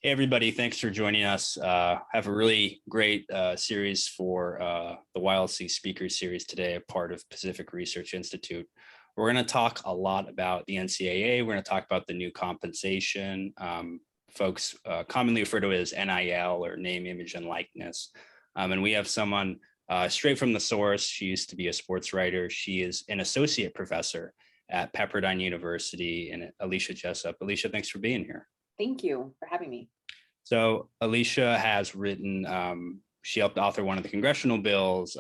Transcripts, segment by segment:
Hey, everybody. Thanks for joining us. Have a really great series for the YLC Speaker Series today, a part of Pacific Research Institute. We're going to talk a lot about the NCAA. We're going to talk about the new compensation, folks commonly refer to it as NIL, or name, image, and likeness. And we have someone straight from the source. She used to be a sports writer. She is an associate professor at Pepperdine University, and Alicia Jessop. Alicia, thanks for being here. Thank you for having me. So Alicia has written, she helped author one of the congressional bills,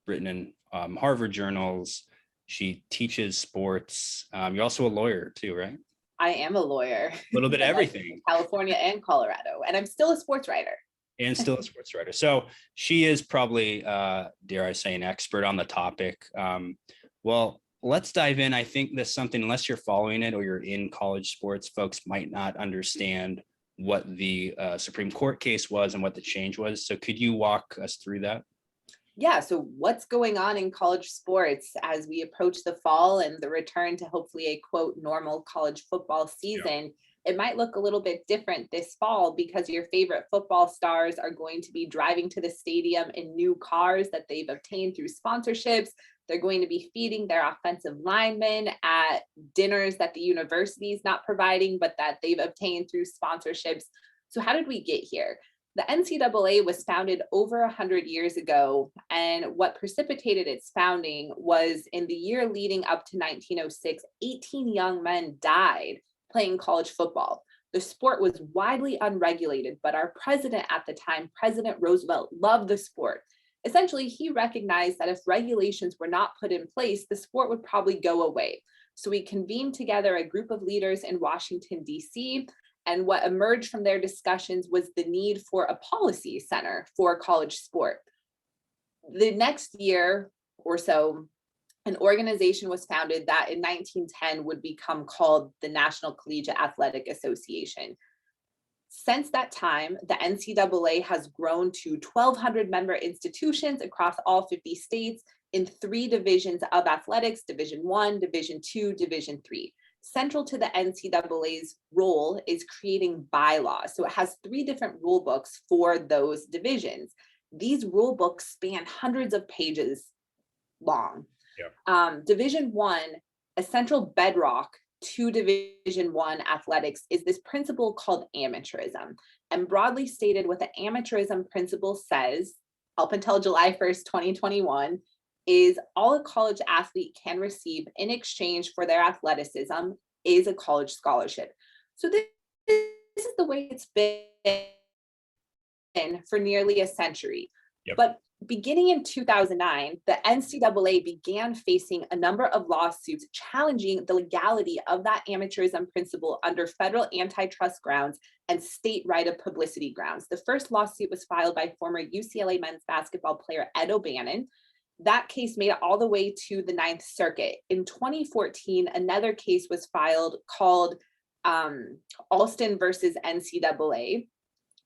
written in Harvard journals. She teaches sports. You're also a lawyer too, right? I am a lawyer. A little bit of everything. California and Colorado, and I'm still a sports writer. And still a sports writer. So she is probably, dare I say, an expert on the topic. Well, let's dive in. I think that's something, unless you're following it or you're in college sports, folks might not understand what the Supreme Court case was and what the change was. So could you walk us through that? Yeah, so what's going on in college sports as we approach the fall and the return to hopefully a quote normal college football season? Yeah. It might look a little bit different this fall because your favorite football stars are going to be driving to the stadium in new cars that they've obtained through sponsorships. They're going to be feeding their offensive linemen at dinners that the university is not providing, but that they've obtained through sponsorships. So how did we get here? The NCAA was founded over 100 years ago, and what precipitated its founding was in the year leading up to 1906, 18 young men died playing college football. The sport was widely unregulated, but our president at the time, President Roosevelt, loved the sport. Essentially, he recognized that if regulations were not put in place, the sport would probably go away. So we convened together a group of leaders in Washington, D.C., and what emerged from their discussions was the need for a policy center for college sport. The next year or so, an organization was founded that in 1910 would become called the National Collegiate Athletic Association. Since that time, the NCAA has grown to 1,200 member institutions across all 50 states in 3 divisions of athletics: Division I, Division II, Division III. Central to the NCAA's role is creating bylaws. So it has 3 different rule books for those divisions. These rule books span hundreds of pages long. Yeah. Division I, a central bedrock to Division I athletics is this principle called amateurism. And broadly stated, what the amateurism principle says, up until July 1st, 2021, is all a college athlete can receive in exchange for their athleticism is a college scholarship. So this is the way it's been for nearly a century. Yep. But beginning in 2009, the NCAA began facing a number of lawsuits challenging the legality of that amateurism principle under federal antitrust grounds and state right of publicity grounds. The first lawsuit was filed by former UCLA men's basketball player Ed O'Bannon. That case made it all the way to the Ninth Circuit. In 2014, another case was filed called Alston versus NCAA.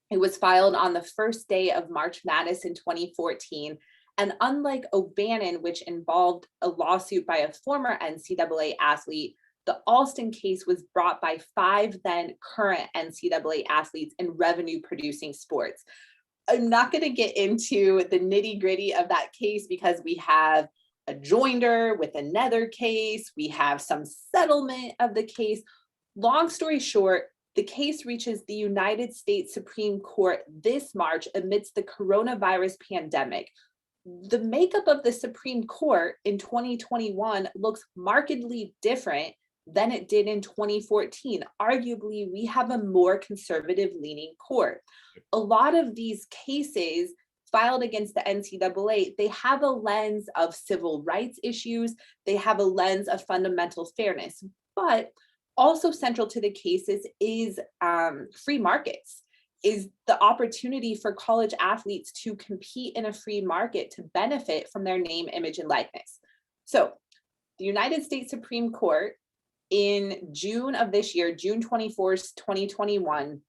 It was filed on the first day of March Madness in 2014. And unlike O'Bannon, which involved a lawsuit by a former NCAA athlete, the Alston case was brought by 5 then current NCAA athletes in revenue-producing sports. I'm not going to get into the nitty-gritty of that case because we have a joinder with another case. We have some settlement of the case. Long story short, the case reaches the United States Supreme Court this March amidst the coronavirus pandemic. The makeup of the Supreme Court in 2021 looks markedly different than it did in 2014. Arguably, we have a more conservative-leaning court. A lot of these cases filed against the NCAA, they have a lens of civil rights issues, they have a lens of fundamental fairness, but also central to the cases is free markets, is the opportunity for college athletes to compete in a free market to benefit from their name, image, and likeness. So the United States Supreme Court in June of this year, June 24th, 2021,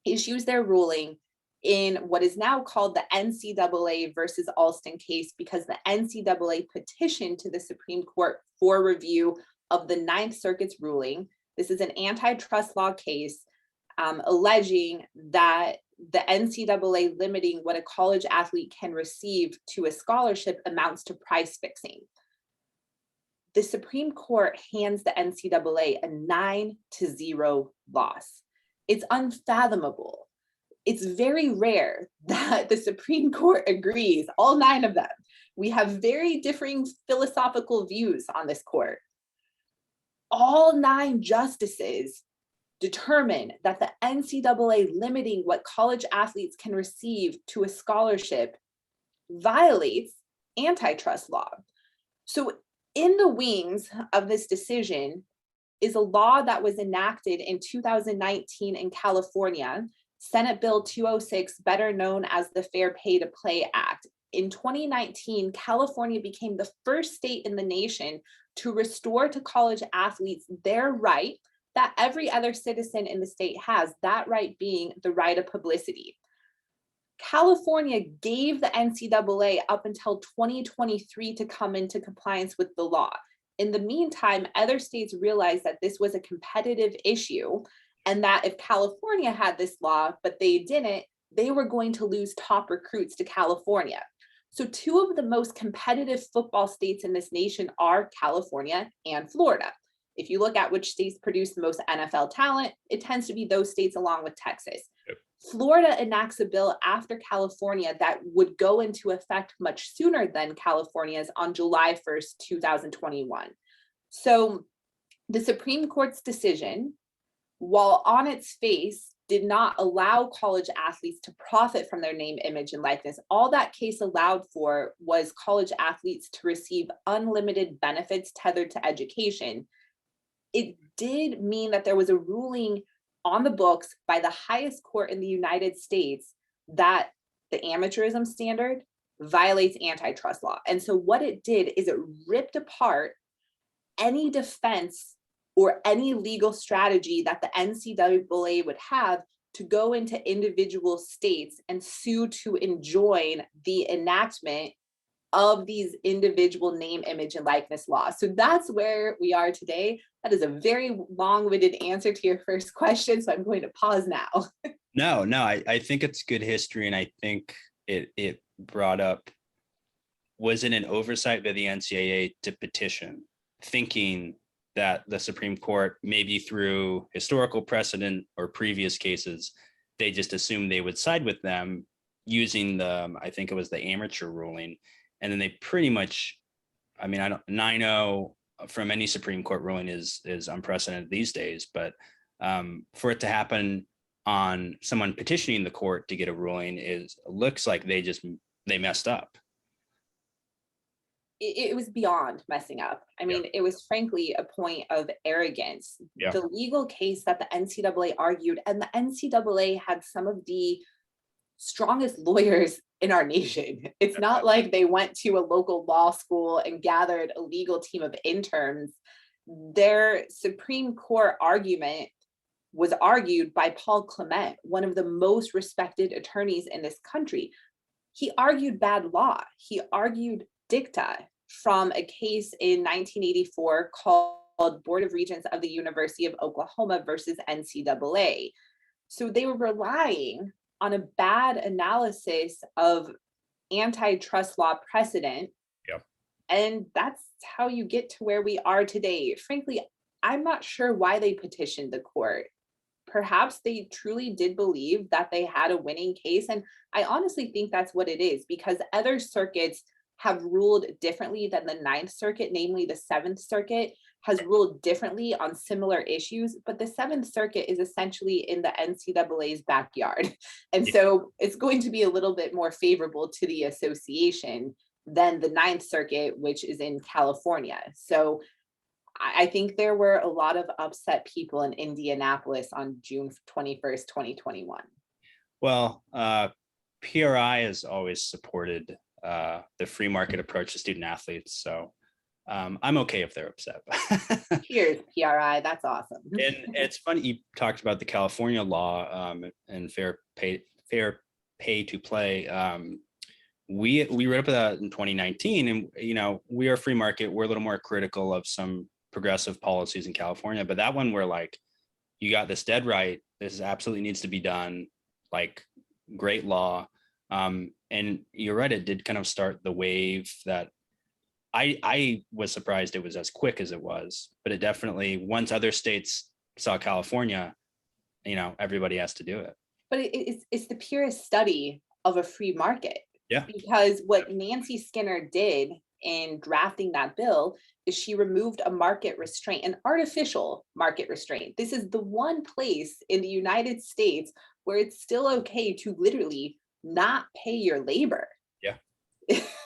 issues their ruling in what is now called the NCAA versus Alston case because the NCAA petitioned to the Supreme Court for review of the Ninth Circuit's ruling. This is an antitrust law case alleging that the NCAA limiting what a college athlete can receive to a scholarship amounts to price fixing. The Supreme Court hands the NCAA a 9-0 loss. It's unfathomable. It's very rare that the Supreme Court agrees, all 9 of them. We have very differing philosophical views on this court. All 9 justices determine that the NCAA limiting what college athletes can receive to a scholarship violates antitrust law. So in the wings of this decision is a law that was enacted in 2019 in California, Senate Bill 206, better known as the Fair Pay to Play Act. In 2019, California became the first state in the nation to restore to college athletes their right that every other citizen in the state has, that right being the right of publicity. California gave the NCAA up until 2023 to come into compliance with the law. In the meantime, other states realized that this was a competitive issue and that if California had this law, but they didn't, they were going to lose top recruits to California. So 2 of the most competitive football states in this nation are California and Florida. If you look at which states produce the most NFL talent, it tends to be those states along with Texas. Yep. Florida enacts a bill after California that would go into effect much sooner than California's on July 1st, 2021. So the Supreme Court's decision, while on its face, did not allow college athletes to profit from their name, image, and likeness. All that case allowed for was college athletes to receive unlimited benefits tethered to education. It did mean that there was a ruling on the books by the highest court in the United States that the amateurism standard violates antitrust law. And so what it did is it ripped apart any defense or any legal strategy that the NCAA would have to go into individual states and sue to enjoin the enactment of these individual name, image, and likeness laws. So that's where we are today. That is a very long-winded answer to your first question, so I'm going to pause now. No, I think it's good history, and I think it brought up, was it an oversight by the NCAA to petition, thinking that the Supreme Court, maybe through historical precedent or previous cases, they just assumed they would side with them using I think it was the amateur ruling. And then they pretty much, 9-0 from any Supreme Court ruling is unprecedented these days, but for it to happen on someone petitioning the court to get a ruling looks like they messed up. It was beyond messing up. It was frankly a point of arrogance. Yeah. The legal case that the NCAA argued, and the NCAA had some of the strongest lawyers in our nation. It's not like they went to a local law school and gathered a legal team of interns. Their Supreme Court argument was argued by Paul Clement, one of the most respected attorneys in this country. He argued bad law. He argued dicta from a case in 1984 called Board of Regents of the University of Oklahoma versus NCAA. So they were relying on a bad analysis of antitrust law precedent. Yep. And that's how you get to where we are today. Frankly, I'm not sure why they petitioned the court. Perhaps they truly did believe that they had a winning case. And I honestly think that's what it is, because other circuits have ruled differently than the Ninth Circuit, namely the Seventh Circuit has ruled differently on similar issues, but the Seventh Circuit is essentially in the NCAA's backyard. And so it's going to be a little bit more favorable to the association than the Ninth Circuit, which is in California. So I think there were a lot of upset people in Indianapolis on June 21st, 2021. Well, PRI has always supported the free market approach to student athletes. So I'm okay if they're upset. Cheers, PRI. That's awesome. And it's funny you talked about the California law and fair pay to play. We wrote up that in 2019, and we are a free market. We're a little more critical of some progressive policies in California, but that one we're like, you got this dead right. This absolutely needs to be done. Like, great law. And you're right, it did kind of start the wave that I was surprised it was as quick as it was, but it definitely, once other states saw California, everybody has to do it. But it's the purest study of a free market. Yeah. Because what Nancy Skinner did in drafting that bill is she removed a market restraint, an artificial market restraint. This is the one place in the United States where it's still okay to literally not pay your labor. Yeah.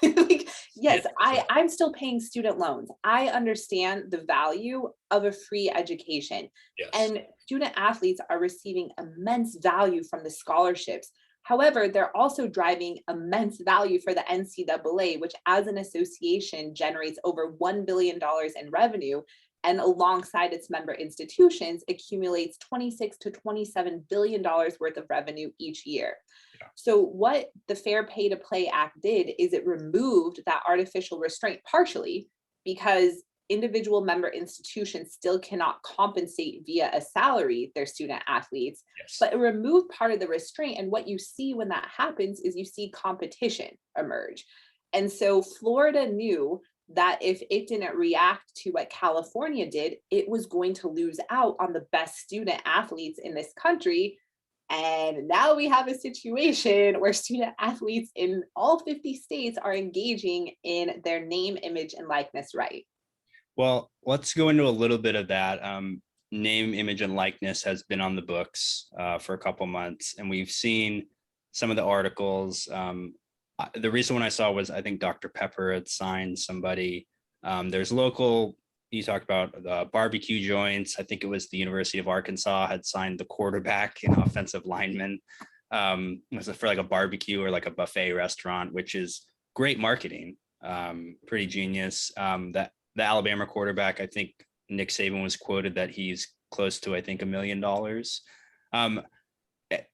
Like, yes, Yeah. I'm still paying student loans. I understand the value of a free education. Yes. And student athletes are receiving immense value from the scholarships. However, they're also driving immense value for the NCAA, which as an association generates over $1 billion in revenue, and alongside its member institutions accumulates $26 to $27 billion worth of revenue each year. Yeah. So what the Fair Pay to Play Act did is it removed that artificial restraint partially because individual member institutions still cannot compensate via a salary their student athletes, Yes. but it removed part of the restraint. And what you see when that happens is you see competition emerge. And so Florida knew that if it didn't react to what California did, it was going to lose out on the best student athletes in this country. And now we have a situation where student athletes in all 50 states are engaging in their name, image, and likeness right. Well, let's go into a little bit of that. Name, image, and likeness has been on the books for a couple months, and we've seen some of the articles. The recent one I saw was, I think Dr. Pepper had signed somebody. There's local, you talked about the barbecue joints. I think it was the University of Arkansas had signed the quarterback and offensive lineman. It was for like a barbecue or like a buffet restaurant, which is great marketing, pretty genius. That the Alabama quarterback, I think Nick Saban was quoted that he's close to, I think, $1 million.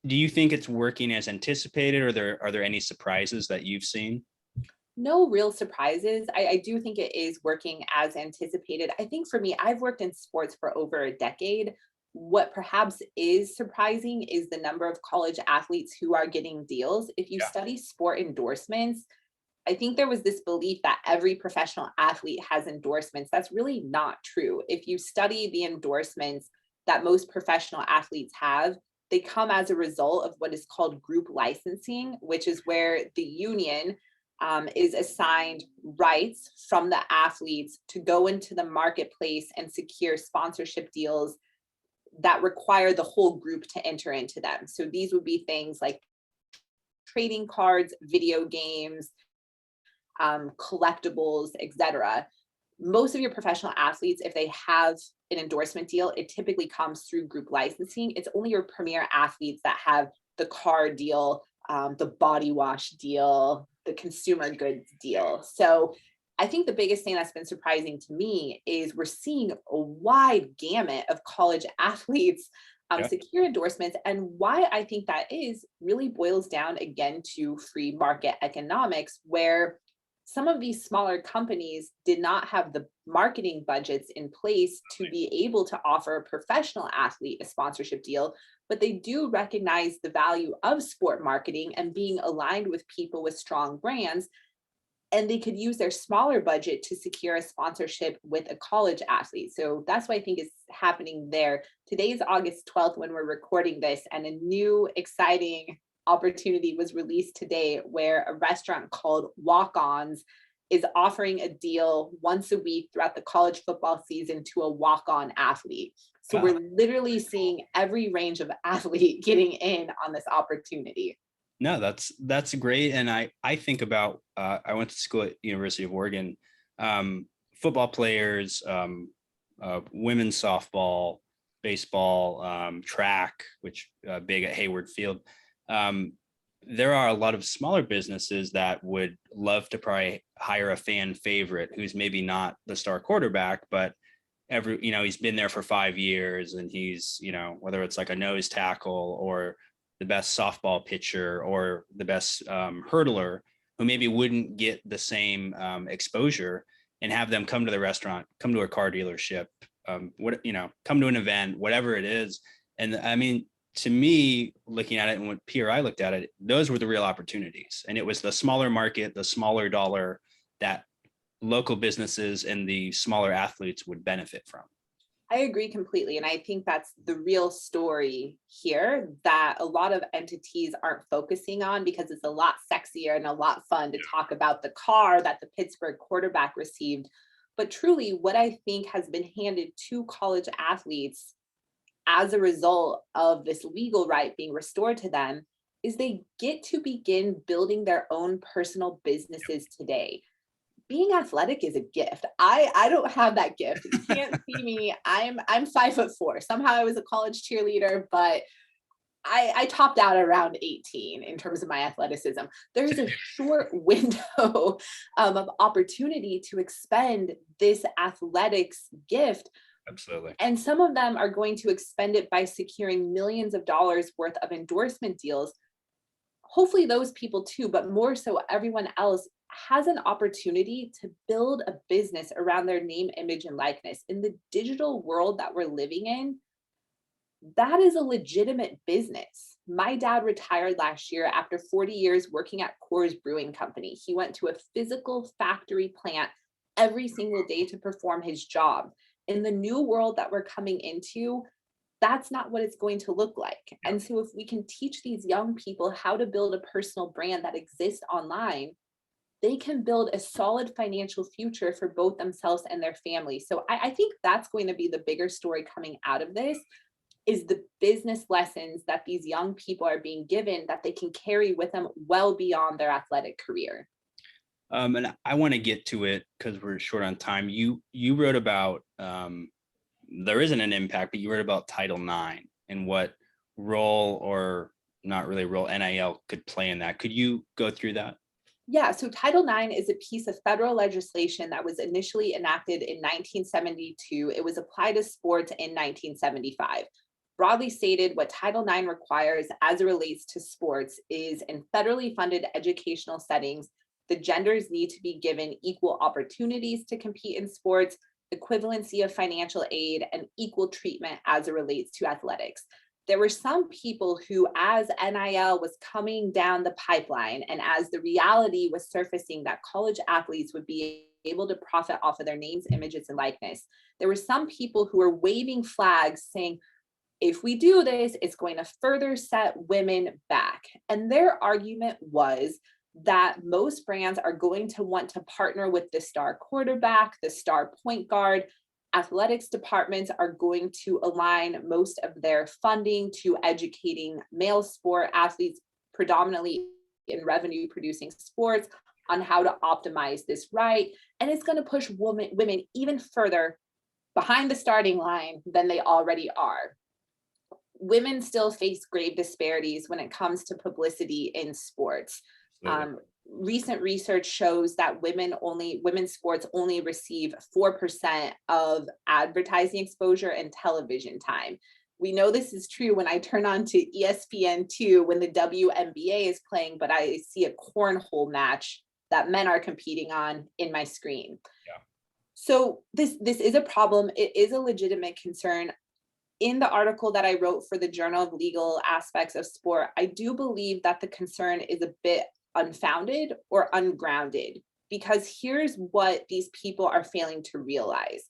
Do you think it's working as anticipated, or are there any surprises that you've seen? No real surprises. I do think it is working as anticipated. I think for me, I've worked in sports for over a decade. What perhaps is surprising is the number of college athletes who are getting deals. If you study sport endorsements, I think there was this belief that every professional athlete has endorsements. That's really not true. If you study the endorsements that most professional athletes have, they come as a result of what is called group licensing, which is where the union is assigned rights from the athletes to go into the marketplace and secure sponsorship deals that require the whole group to enter into them. So these would be things like trading cards, video games, collectibles, etc. Most of your professional athletes, if they have an endorsement deal, it typically comes through group licensing. It's only your premier athletes that have the car deal, the body wash deal, the consumer goods deal. So I think the biggest thing that's been surprising to me is we're seeing a wide gamut of college athletes secure endorsements. And why I think that is really boils down again to free market economics, where some of these smaller companies did not have the marketing budgets in place to be able to offer a professional athlete a sponsorship deal, but they do recognize the value of sport marketing and being aligned with people with strong brands. And they could use their smaller budget to secure a sponsorship with a college athlete. So that's what I think is happening there. Today is August 12th when we're recording this, and a new exciting opportunity was released today where a restaurant called Walk-Ons is offering a deal once a week throughout the college football season to a walk-on athlete. So we're literally seeing every range of athlete getting in on this opportunity. No, that's great. And I think about, I went to school at University of Oregon, football players, women's softball, baseball, track, which big at Hayward Field. There are a lot of smaller businesses that would love to probably hire a fan favorite who's maybe not the star quarterback, but he's been there for 5 years, and he's, whether it's like a nose tackle or the best softball pitcher or the best hurdler, who maybe wouldn't get the same exposure, and have them come to the restaurant, come to a car dealership, come to an event, whatever it is. And I mean, to me, looking at it and when PRI looked at it, those were the real opportunities. And it was the smaller market, the smaller dollar that local businesses and the smaller athletes would benefit from. I agree completely. And I think that's the real story here that a lot of entities aren't focusing on, because it's a lot sexier and a lot fun to talk about the car that the Pittsburgh quarterback received. But truly, what I think has been handed to college athletes as a result of this legal right being restored to them is they get to begin building their own personal businesses today. Being athletic is a gift. I don't have that gift. You can't see me. I'm 5'4". Somehow I was a college cheerleader, but I topped out around 18 in terms of my athleticism. There's a short window of opportunity to expend this athletics gift. Absolutely. And some of them are going to expend it by securing millions of dollars worth of endorsement deals. Hopefully those people too, but more so everyone else has an opportunity to build a business around their name, image, and likeness. In the digital world that we're living in, that is a legitimate business. My dad retired last year after 40 years working at Coors Brewing Company. He went to a physical factory plant every single day to perform his job. In the new world that we're coming into, that's not what it's going to look like. And so if we can teach these young people how to build a personal brand that exists online, they can build a solid financial future for both themselves and their family. So I think that's going to be the bigger story coming out of this, is the business lessons that these young people are being given that they can carry with them well beyond their athletic career. And I want to get to it because we're short on time. You wrote about, there isn't an impact, but you wrote about Title IX and what role, or not really role, NIL could play in that. Could you go through that? Yeah, so Title IX is a piece of federal legislation that was initially enacted in 1972. It was applied to sports in 1975. Broadly stated, what Title IX requires as it relates to sports is in federally funded educational settings, the genders need to be given equal opportunities to compete in sports, equivalency of financial aid, and equal treatment as it relates to athletics. There were some people who, as NIL was coming down the pipeline and as the reality was surfacing that college athletes would be able to profit off of their names, images, and likeness, there were some people who were waving flags saying, if we do this, it's going to further set women back. And their argument was that most brands are going to want to partner with the star quarterback, the star point guard. Athletics departments are going to align most of their funding to educating male sport athletes, predominantly in revenue producing sports, on how to optimize this right. And it's going to push women even further behind the starting line than they already are. Women still face grave disparities when it comes to publicity in sports. Recent research shows that women's sports only receive 4% of advertising exposure and television time. We know this is true when I turn on to ESPN2 when the WNBA is playing, but I see a cornhole match that men are competing on in my screen. Yeah. So this is a problem. It is a legitimate concern. In the article that I wrote for the Journal of Legal Aspects of Sport, I do believe that the concern is a bit unfounded or ungrounded, because here's what these people are failing to realize.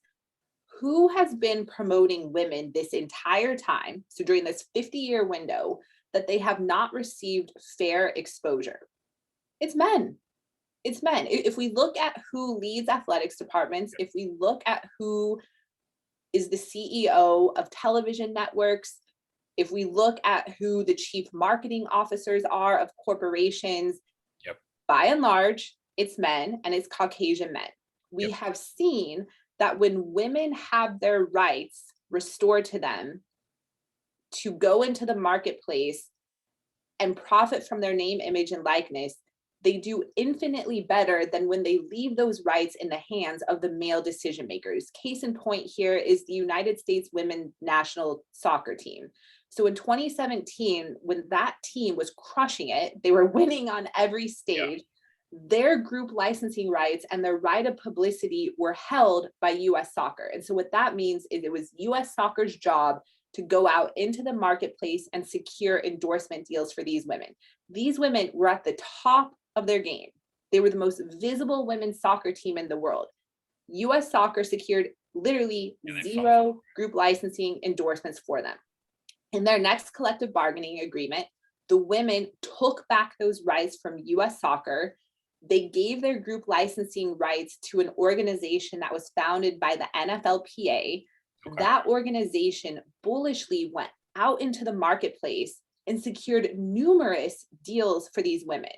Who has been promoting women this entire time, so during this 50-year window, that they have not received fair exposure? It's men. It's men. If we look at who leads athletics departments, if we look at who is the CEO of television networks, if we look at who the chief marketing officers are of corporations, by and large, it's men, and it's Caucasian men. We have seen that when women have their rights restored to them to go into the marketplace and profit from their name, image, and likeness, they do infinitely better than when they leave those rights in the hands of the male decision makers. Case in point here is the United States women's national soccer team. So in 2017, when that team was crushing it, they were winning on every stage. their group licensing rights and their right of publicity were held by US Soccer. And so what that means is it was US Soccer's job to go out into the marketplace and secure endorsement deals for these women. These women were at the top of their game. They were the most visible women's soccer team in the world. US Soccer secured literally zero group licensing endorsements for them. In their next collective bargaining agreement, the women took back those rights from US Soccer. They gave their group licensing rights to an organization that was founded by the NFLPA. Okay. That organization bullishly went out into the marketplace and secured numerous deals for these women.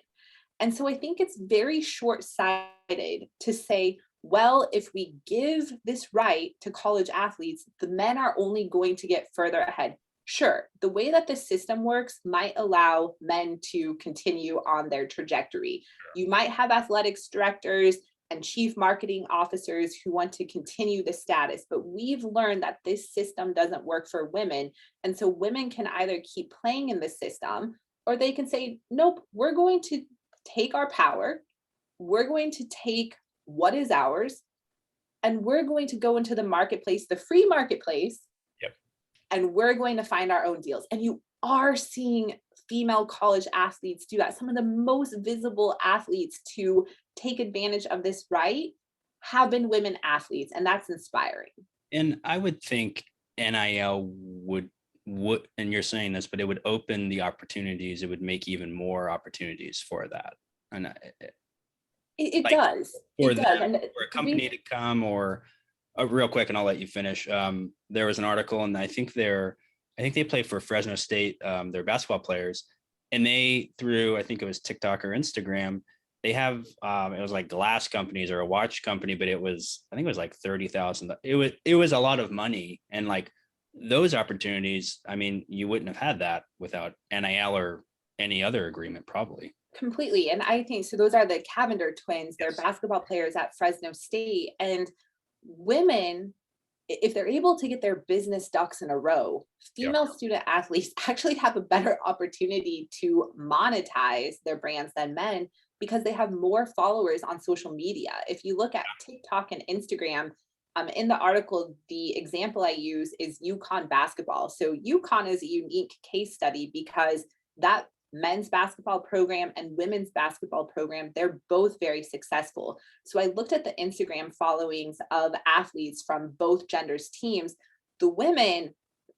And so I think it's very short-sighted to say, well, if we give this right to college athletes, the men are only going to get further ahead. Sure, the way that the system works might allow men to continue on their trajectory. You might have athletics directors and chief marketing officers who want to continue the status, but we've learned that this system doesn't work for women. And so women can either keep playing in the system, or they can say, nope, we're going to take our power, we're going to take what is ours, and we're going to go into the marketplace, the free marketplace, and we're going to find our own deals. And you are seeing female college athletes do that. Some of the most visible athletes to take advantage of this right have been women athletes, and that's inspiring. And I would think NIL would, and you're saying this, but it would open the opportunities. It would make even more opportunities for that. And it like does. For it them, does. And for a company to come, or real quick, and I'll let you finish. There was an article, and I think they play for Fresno State. They're basketball players, and they, through, I think it was TikTok or Instagram, they have it was like glass companies or a watch company, but I think it was like $30,000. It was a lot of money, and like those opportunities, I mean, you wouldn't have had that without NIL or any other agreement, probably. Completely. And I think so. Those are the Cavender twins. They're basketball players at Fresno State, and women, if they're able to get their business ducks in a row, female student athletes actually have a better opportunity to monetize their brands than men, because they have more followers on social media. If you look at TikTok and Instagram, in the article, the example I use is UConn basketball. So UConn is a unique case study because that men's basketball program and women's basketball program, they're both very successful. So I looked at the Instagram followings of athletes from both genders teams. The women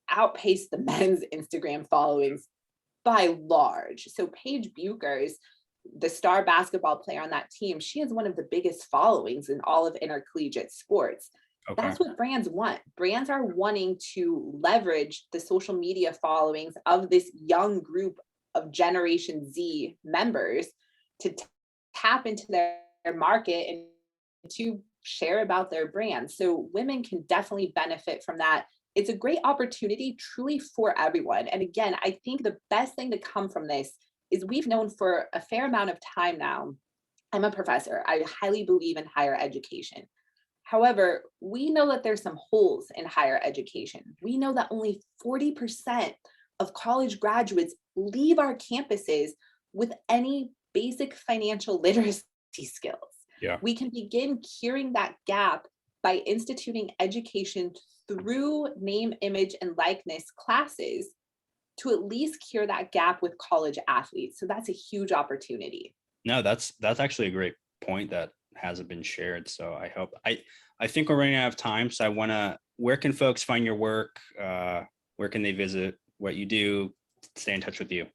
outpaced the men's Instagram followings by large. So Paige Buchers, the star basketball player on that team, she has one of the biggest followings in all of intercollegiate sports. Okay. That's what brands want. Brands are wanting to leverage the social media followings of this young group of Generation Z members to tap into their market and to share about their brand. So women can definitely benefit from that. It's a great opportunity truly for everyone. And again, I think the best thing to come from this is we've known for a fair amount of time now. I'm a professor. I highly believe in higher education. However, we know that there's some holes in higher education. We know that only 40% of college graduates leave our campuses with any basic financial literacy skills. Yeah. We can begin curing that gap by instituting education through name, image, and likeness classes to at least cure that gap with college athletes. So that's a huge opportunity. No, that's actually a great point that hasn't been shared. So I think we're running out of time. So where can folks find your work? Where can they visit what you do, stay in touch with you?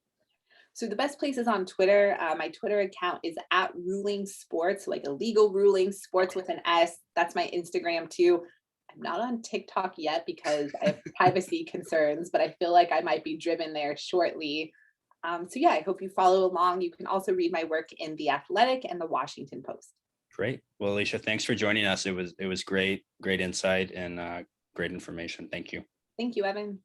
So the best place is on Twitter. My Twitter account is @rulingsports, like illegal ruling, sports with an S. That's my Instagram too. I'm not on TikTok yet because I have privacy concerns, but I feel like I might be driven there shortly. So yeah, I hope you follow along. You can also read my work in The Athletic and The Washington Post. Great. Well, Alicia, thanks for joining us. It was great insight and great information. Thank you. Thank you, Evan.